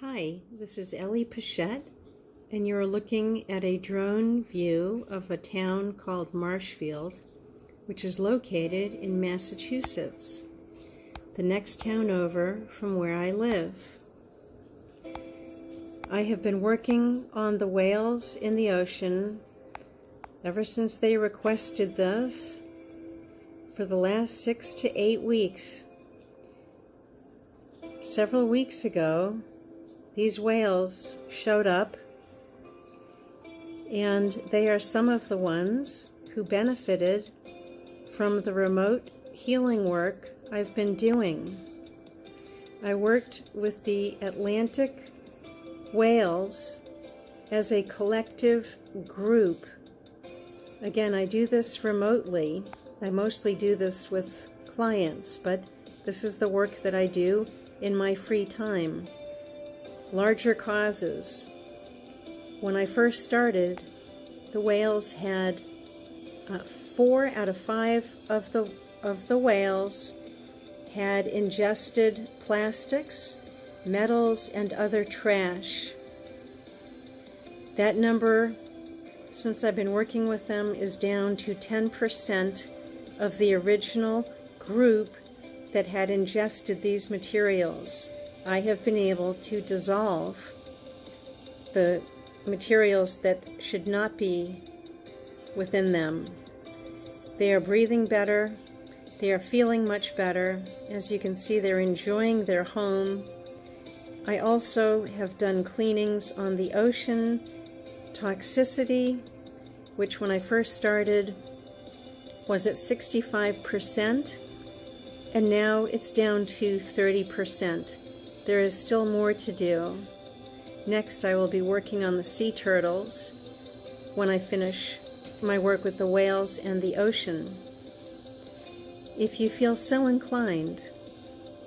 Hi, this is Ellie Pichette, and you're looking at a drone view of a town called Marshfield, which is located in Massachusetts, the next town over from where I live. I have been working on the whales in the ocean ever since they requested this for the last 6 to 8 weeks. Several weeks ago, these whales showed up, and they are some of the ones who benefited from the remote healing work I've been doing. I worked with the Atlantic whales as a collective group. Again, I do this remotely. I mostly do this with clients, but this is the work that I do in my free time. Larger causes. When I first started, the whales had 4 out of 5 of the whales had ingested plastics, metals, and other trash. That number, since I've been working with them, is down to 10% of the original group that had ingested these materials. I have been able to dissolve the materials that should not be within them. They are breathing better. They are feeling much better. As you can see, they're enjoying their home. I also have done cleanings on the ocean toxicity, which when I first started was at 65%, and now it's down to 30%. There is still more to do. Next, I will be working on the sea turtles when I finish my work with the whales and the ocean. If you feel so inclined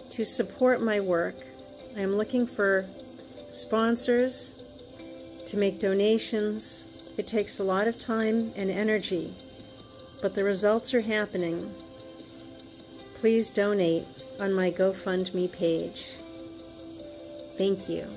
to support my work, I am looking for sponsors to make donations. It takes a lot of time and energy, but the results are happening. Please donate on my GoFundMe page. Thank you.